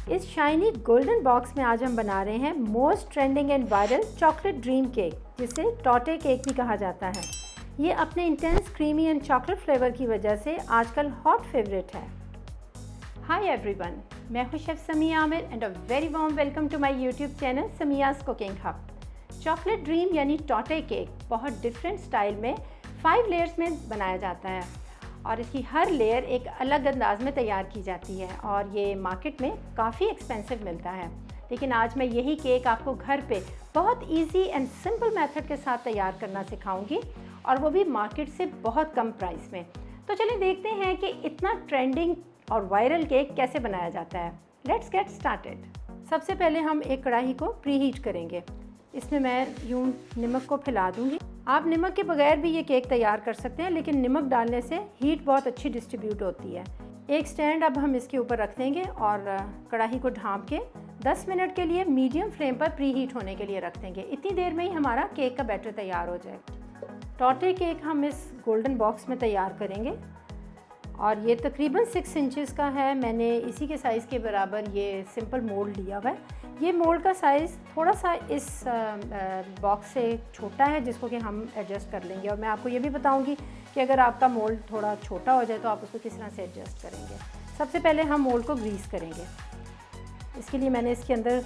इस shiny golden box में आज हम बना रहे हैं most trending and viral chocolate dream cake, जिसे टॉटे केक भी कहा जाता है। ये अपने intense creamy and chocolate flavour की वजह से आजकल हॉट फेवरेट है। हाय एवरीवन, मैं हूं chef Samiya Aamir and a very warm welcome to my YouTube channel Samiya's cooking hub. Chocolate dream यानी टॉटे केक बहुत डिफरेंट स्टाइल में 5 लेयर्स में बनाया जाता है और इसकी हर लेयर एक अलग अंदाज में तैयार की जाती है और ये मार्केट में काफ़ी एक्सपेंसिव मिलता है। लेकिन आज मैं यही केक आपको घर पे बहुत इजी एंड सिंपल मेथड के साथ तैयार करना सिखाऊंगी और वो भी मार्केट से बहुत कम प्राइस में। तो चलिए देखते हैं कि इतना ट्रेंडिंग और वायरल केक कैसे बनाया जाता है। Let's get started. सबसे पहले हम एक कढ़ाई को प्री हीट करेंगे। इसमें मैं यूँ नमक को फैला दूँगी। आप नमक के बगैर भी ये केक तैयार कर सकते हैं, लेकिन नमक डालने से हीट बहुत अच्छी डिस्ट्रीब्यूट होती है। एक स्टैंड अब हम इसके ऊपर रख देंगे और कढ़ाई को ढाँप के 10 मिनट के लिए मीडियम फ्लेम पर प्री हीट होने के लिए रख देंगे। इतनी देर में ही हमारा केक का बैटर तैयार हो जाएगा। टॉटे केक हम इस गोल्डन बॉक्स में तैयार करेंगे और ये तकरीबन 6 इंचेस का है। मैंने इसी के साइज़ के बराबर ये सिंपल मोल्ड लिया हुआ है। ये मोल्ड का साइज़ थोड़ा सा इस बॉक्स से छोटा है, जिसको कि हम एडजस्ट कर लेंगे। और मैं आपको ये भी बताऊंगी कि अगर आपका मोल्ड थोड़ा छोटा हो जाए तो आप उसको किस तरह से एडजस्ट करेंगे। सबसे पहले हम मोल्ड को ग्रीस करेंगे। इसके लिए मैंने इसके अंदर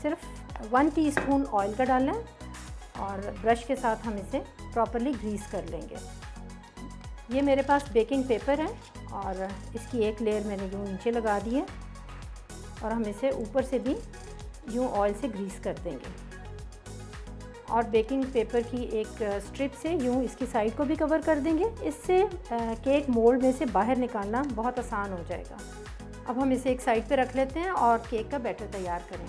सिर्फ 1 टीस्पून ऑयल का डालना है और ब्रश के साथ हम इसे प्रॉपरली ग्रीस कर लेंगे। ये मेरे पास बेकिंग पेपर है और इसकी एक लेयर मैंने यूँ नीचे लगा दी है और हम इसे ऊपर से भी यूँ ऑयल से ग्रीस कर देंगे और बेकिंग पेपर की एक स्ट्रिप से यूँ इसकी साइड को भी कवर कर देंगे। इससे केक मोल्ड में से बाहर निकालना बहुत आसान हो जाएगा। अब हम इसे एक साइड पे रख लेते हैं और केक का बैटर तैयार करें।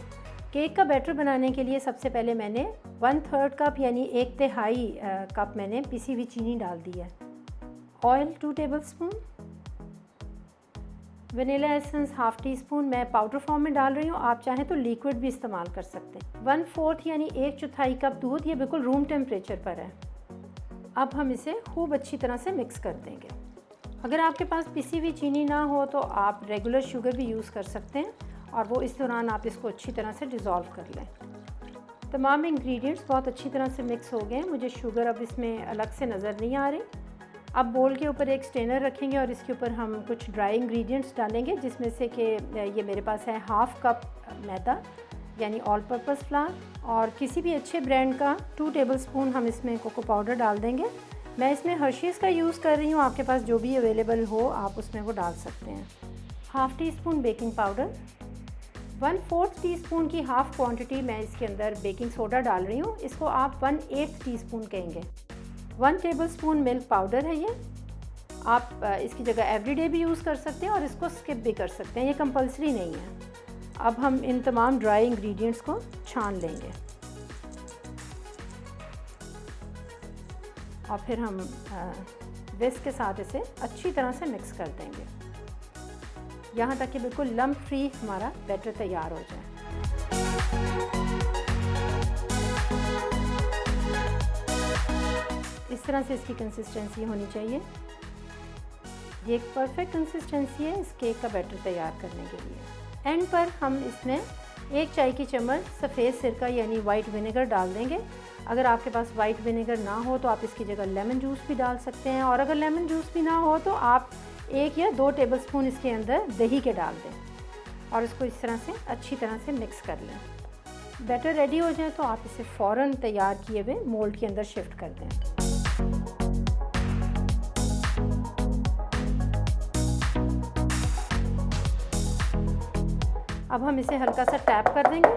केक का बैटर बनाने के लिए सबसे पहले मैंने 1/3 कप यानी 1/3 कप मैंने पिसी हुई चीनी डाल दी है। Oil 2 tablespoon, vanilla essence 1/2 teaspoon मैं पाउडर फॉर्म में डाल रही हूँ। आप चाहें तो लिक्विड भी इस्तेमाल कर सकते हैं। 1/4 यानी 1/4 कप दूध, ये बिल्कुल रूम टेम्परेचर पर है। अब हम इसे खूब अच्छी तरह से मिक्स कर देंगे। अगर आपके पास पिसी हुई चीनी ना हो तो आप रेगुलर शुगर भी यूज़ कर सकते हैं और वो इस दौरान आप इसको अच्छी तरह से डिज़ोल्व कर लें। तमाम इंग्रेडिएंट्स बहुत अच्छी तरह से मिक्स हो गए। मुझे शुगर अब इसमें अलग से नज़र नहीं आ रही। अब बोल के ऊपर एक स्ट्रेनर रखेंगे और इसके ऊपर हम कुछ ड्राई इंग्रेडिएंट्स डालेंगे, जिसमें से कि ये मेरे पास है 1/2 कप मैदा यानी ऑल पर्पस फ्लावर और किसी भी अच्छे ब्रांड का 2 टेबलस्पून हम इसमें कोको पाउडर डाल देंगे। मैं इसमें हर्शीज़ का यूज़ कर रही हूँ, आपके पास जो भी अवेलेबल हो आप उसमें वो डाल सकते हैं। 1/2 टीस्पून बेकिंग पाउडर, 1/4 टीस्पून की हाफ़ क्वांटिटी मैं इसके अंदर बेकिंग सोडा डाल रही हूँ। इसको आप 1/8 टीस्पून कहेंगे। 1 टेबलस्पून मिल्क पाउडर है ये। आप इसकी जगह एवरीडे भी यूज़ कर सकते हैं और इसको स्किप भी कर सकते हैं, ये कंपलसरी नहीं है। अब हम इन तमाम ड्राई इंग्रेडिएंट्स को छान लेंगे और फिर हम विस्क के साथ इसे अच्छी तरह से मिक्स कर देंगे, यहाँ तक कि बिल्कुल लम्प फ्री हमारा बैटर तैयार हो जाए। इस तरह से इसकी कंसिस्टेंसी होनी चाहिए। ये एक परफेक्ट कंसिस्टेंसी है इस केक का बैटर तैयार करने के लिए। एंड पर हम इसमें 1 चाय की चम्मच सफ़ेद सिरका यानी वाइट विनेगर डाल देंगे। अगर आपके पास वाइट विनेगर ना हो तो आप इसकी जगह लेमन जूस भी डाल सकते हैं और अगर लेमन जूस भी ना हो तो आप 1 या 2 टेबलस्पून इसके अंदर दही के डाल दें और इसको इस तरह से अच्छी तरह से मिक्स कर लें। बैटर रेडी हो जाए तो आप इसे फ़ौरन तैयार किए हुए मोल्ड के अंदर शिफ्ट कर दें। अब हम इसे हल्का सा टैप कर देंगे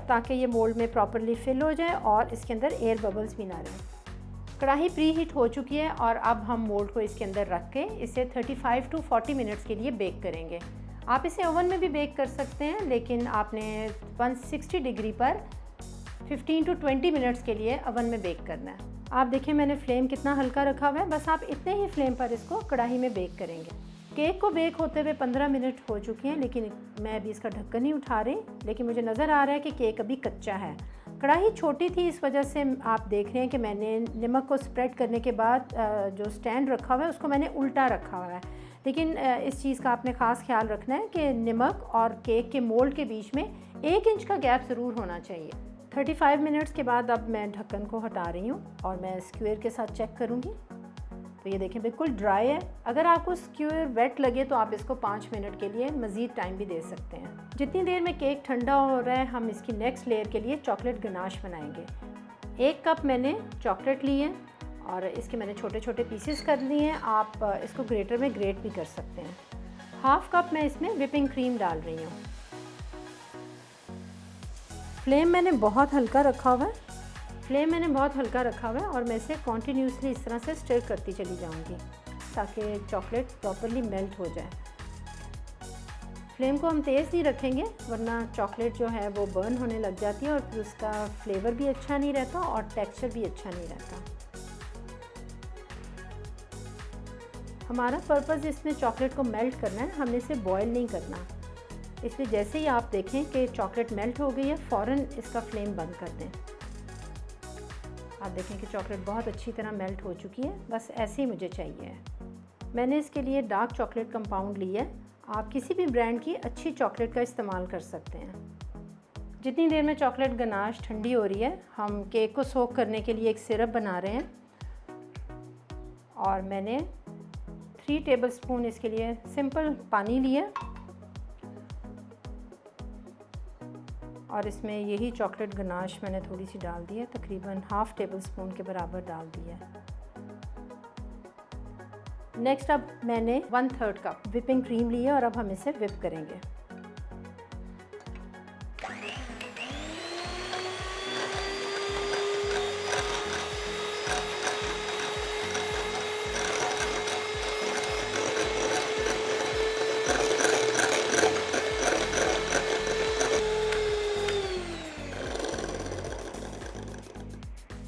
ताकि ये मोल्ड में प्रॉपरली फिल हो जाए और इसके अंदर एयर बबल्स भी ना रहें। कढ़ाई प्री हीट हो चुकी है और अब हम मोल्ड को इसके अंदर रख के इसे 35 to 40 मिनट्स के लिए बेक करेंगे। आप इसे ओवन में भी बेक कर सकते हैं, लेकिन आपने 160 डिग्री पर 15 to 20 मिनट्स के लिए ओवन में बेक करना है। आप देखें मैंने फ्लेम कितना हल्का रखा हुआ है, बस आप इतने ही फ्लेम पर इसको कढ़ाई में बेक करेंगे। केक को बेक होते हुए 15 मिनट हो चुके हैं, लेकिन मैं अभी इसका ढक्कन नहीं उठा रही, लेकिन मुझे नज़र आ रहा है कि केक अभी कच्चा है। कढ़ाई छोटी थी, इस वजह से आप देख रहे हैं कि मैंने नमक को स्प्रेड करने के बाद जो स्टैंड रखा हुआ है उसको मैंने उल्टा रखा हुआ है। लेकिन इस चीज़ का आपने ख़ास ख्याल रखना है कि नमक और केक के मोल्ड के बीच में 1 इंच का गैप ज़रूर होना चाहिए। 35 मिनट्स के बाद अब मैं ढक्कन को हटा रही हूँ और मैं स्क्वायर के साथ चेक करूँगी। तो ये देखें बिल्कुल ड्राई है। अगर आपको स्क्वायर वेट लगे तो आप इसको 5 मिनट के लिए मज़ीद टाइम भी दे सकते हैं। जितनी देर में केक ठंडा हो रहा है, हम इसकी नेक्स्ट लेयर के लिए चॉकलेट गनाश बनाएंगे। 1 कप मैंने चॉकलेट ली है और इसके मैंने छोटे छोटे पीसेस कर लिए हैं। आप इसको ग्रेटर में ग्रेट भी कर सकते हैं। 1/2 कप मैं इसमें व्हिपिंग क्रीम डाल रही हूँ। फ्लेम मैंने बहुत हल्का रखा हुआ है और मैं इसे कॉन्टीन्यूसली इस तरह से स्टिर करती चली जाऊँगी ताकि चॉकलेट प्रॉपरली मेल्ट हो जाए। फ्लेम को हम तेज़ नहीं रखेंगे वरना चॉकलेट जो है वो बर्न होने लग जाती है और फिर उसका फ्लेवर भी अच्छा नहीं रहता और टेक्सचर भी अच्छा नहीं रहता। हमारा पर्पज़ इसमें चॉकलेट को मेल्ट करना है, हमने इसे बॉयल नहीं करना। इसलिए जैसे ही आप देखें कि चॉकलेट मेल्ट हो गई है, फ़ौरन इसका फ्लेम बंद कर दें। आप देखें कि चॉकलेट बहुत अच्छी तरह मेल्ट हो चुकी है, बस ऐसे ही मुझे चाहिए। मैंने इसके लिए डार्क चॉकलेट कंपाउंड लिया है। आप किसी भी ब्रांड की अच्छी चॉकलेट का इस्तेमाल कर सकते हैं। जितनी देर में चॉकलेट गनाश ठंडी हो रही है, हम केक को सोक करने के लिए एक सिरप बना रहे हैं और मैंने 3 टेबलस्पून इसके लिए सिंपल पानी लिया और इसमें यही चॉकलेट गनाश मैंने थोड़ी सी डाल दी है, तकरीबन 1/2 टेबलस्पून के बराबर डाल दी है। नेक्स्ट अब मैंने 1/3 कप व्हिपिंग क्रीम ली है और अब हम इसे व्हिप करेंगे।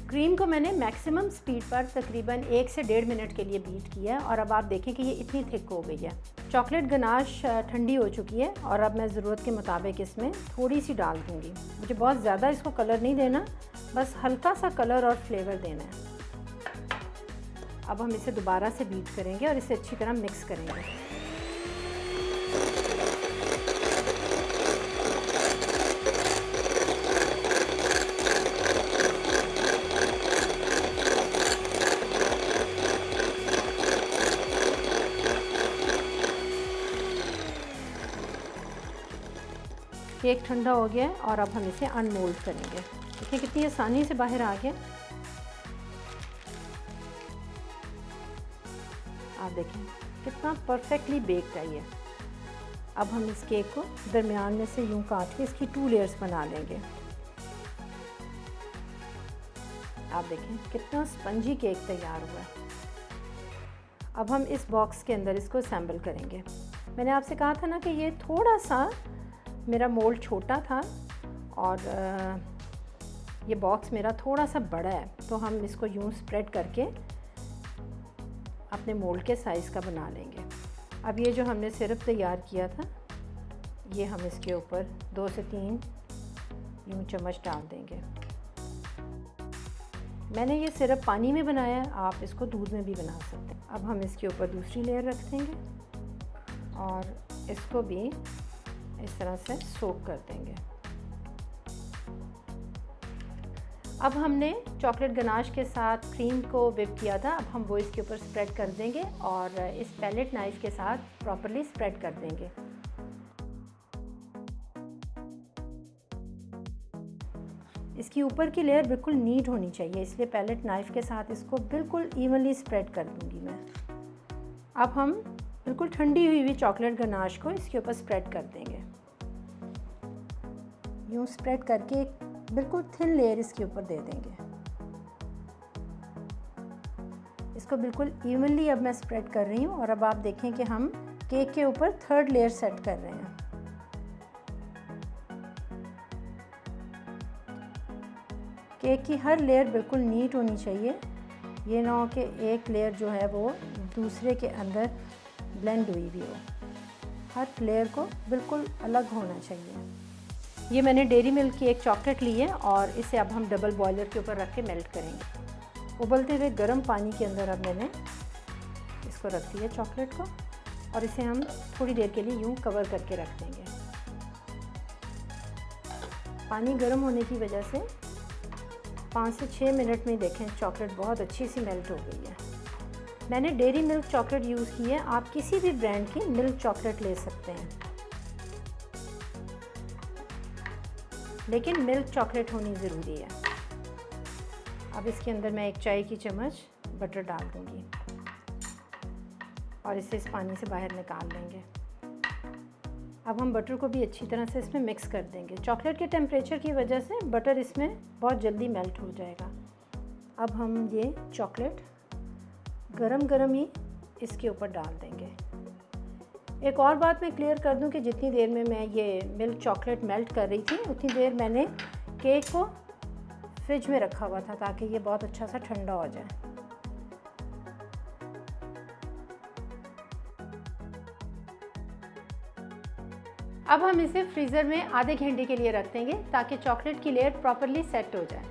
क्रीम को मैंने मैक्सिमम स्पीड पर तकरीबन 1 से 1.5 मिनट के लिए बीट किया है और अब आप देखें कि ये इतनी थिक हो गई है। चॉकलेट गनाश ठंडी हो चुकी है और अब मैं ज़रूरत के मुताबिक इसमें थोड़ी सी डाल दूँगी। मुझे बहुत ज़्यादा इसको कलर नहीं देना, बस हल्का सा कलर और फ्लेवर देना है। अब हम इसे दोबारा से बीट करेंगे और इसे अच्छी तरह मिक्स करेंगे। केक ठंडा हो गया है और अब हम इसे अनमोल्ड करेंगे। देखिए कितनी आसानी से बाहर आ गया। आप देखें कितना परफेक्टली बेक्ड है ये। अब हम इस केक को दरमियान में से यूं काट के इसकी 2 लेयर्स बना लेंगे। आप देखें कितना स्पंजी केक तैयार हुआ है। अब हम इस बॉक्स के अंदर इसको असेंबल करेंगे। मैंने आपसे कहा था ना कि ये थोड़ा सा मेरा मोल्ड छोटा था और ये बॉक्स मेरा थोड़ा सा बड़ा है, तो हम इसको यूं स्प्रेड करके अपने मोल्ड के साइज़ का बना लेंगे। अब ये जो हमने सिरप तैयार किया था, ये हम इसके ऊपर 2 से 3 यूं चम्मच डाल देंगे। मैंने ये सिरप पानी में बनाया है, आप इसको दूध में भी बना सकते हैं। अब हम इसके ऊपर दूसरी लेयर रख देंगे और इसको भी इस तरह से सोक कर देंगे। अब हमने चॉकलेट गनाश के साथ क्रीम को व्हिप किया था, अब हम वो इसके ऊपर स्प्रेड कर देंगे और इस पैलेट नाइफ के साथ प्रॉपर्ली स्प्रेड कर देंगे। इसकी ऊपर की लेयर बिल्कुल नीट होनी चाहिए, इसलिए पैलेट नाइफ के साथ इसको बिल्कुल इवनली स्प्रेड कर दूंगी मैं। अब हम बिल्कुल ठंडी हुई चॉकलेट गनाश को इसके ऊपर स्प्रेड कर देंगे। यूँ स्प्रेड करके एक बिल्कुल थिन लेयर इसके ऊपर दे देंगे। इसको बिल्कुल इवनली अब मैं स्प्रेड कर रही हूँ और अब आप देखें कि हम केक के ऊपर 3rd लेयर सेट कर रहे हैं। केक की हर लेयर बिल्कुल नीट होनी चाहिए, ये ना हो कि एक लेयर जो है वो दूसरे के अंदर ब्लेंड हुई भी हो। हर लेयर को बिल्कुल अलग होना चाहिए। ये मैंने डेयरी मिल्क की एक चॉकलेट ली है और इसे अब हम डबल बॉयलर के ऊपर रख के मेल्ट करेंगे। उबलते हुए गर्म पानी के अंदर अब मैंने इसको रख दिया चॉकलेट को और इसे हम थोड़ी देर के लिए यूँ कवर करके रख देंगे। पानी गर्म होने की वजह से 5 से 6 मिनट में देखें चॉकलेट बहुत अच्छी सी मेल्ट हो गई है। मैंने डेयरी मिल्क चॉकलेट यूज़ की है, आप किसी भी ब्रांड की मिल्क चॉकलेट ले सकते हैं, लेकिन मिल्क चॉकलेट होनी ज़रूरी है। अब इसके अंदर मैं 1 चाय की चम्मच बटर डाल दूँगी और इसे इस पानी से बाहर निकाल लेंगे। अब हम बटर को भी अच्छी तरह से इसमें मिक्स कर देंगे। चॉकलेट के टेम्परेचर की वजह से बटर इसमें बहुत जल्दी मेल्ट हो जाएगा। अब हम ये चॉकलेट गरम ही इसके ऊपर डाल देंगे। एक और बात मैं क्लियर कर दूं कि जितनी देर में मैं ये मिल्क चॉकलेट मेल्ट कर रही थी उतनी देर मैंने केक को फ्रिज में रखा हुआ था ताकि ये बहुत अच्छा सा ठंडा हो जाए। अब हम इसे फ्रीज़र में आधे घंटे के लिए रख देंगे ताकि चॉकलेट की लेयर प्रॉपरली सेट हो जाए।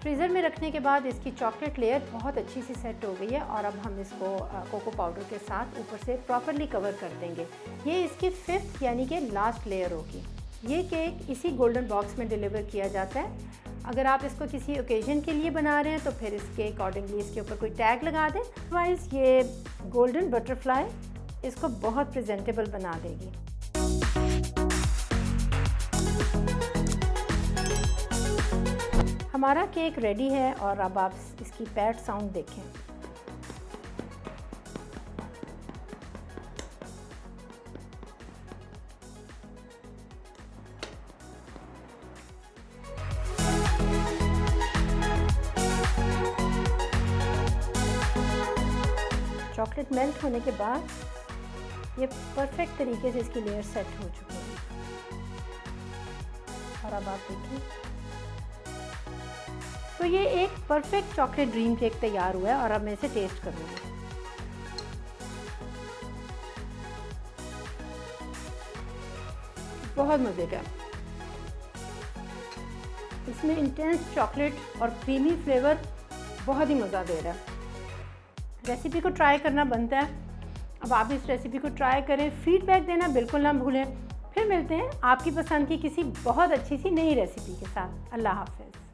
फ्रीज़र में रखने के बाद इसकी चॉकलेट लेयर बहुत अच्छी सी सेट हो गई है और अब हम इसको कोको पाउडर के साथ ऊपर से प्रॉपरली कवर कर देंगे। ये इसकी 5th यानी कि लास्ट लेयर होगी। ये केक इसी गोल्डन बॉक्स में डिलीवर किया जाता है। अगर आप इसको किसी ओकेजन के लिए बना रहे हैं तो फिर इसके अकॉर्डिंगली इसके ऊपर कोई टैग लगा दें। अदरवाइज़ ये गोल्डन बटरफ्लाई इसको बहुत प्रेजेंटेबल बना देगी। हमारा केक रेडी है और अब आप इसकी पैट साउंड देखें। चॉकलेट मेल्ट होने के बाद ये परफेक्ट तरीके से इसकी लेयर सेट हो चुकी है और अब आप देखिए तो ये एक परफेक्ट चॉकलेट ड्रीम केक तैयार हुआ है और अब मैं इसे टेस्ट करूँगी। बहुत मज़े का, इसमें इंटेंस चॉकलेट और क्रीमी फ्लेवर बहुत ही मज़ा दे रहा है। रेसिपी को ट्राई करना बनता है। अब आप इस रेसिपी को ट्राई करें, फीडबैक देना बिल्कुल ना भूलें। फिर मिलते हैं आपकी पसंद की किसी बहुत अच्छी सी नई रेसिपी के साथ। अल्लाह हाफ़िज़।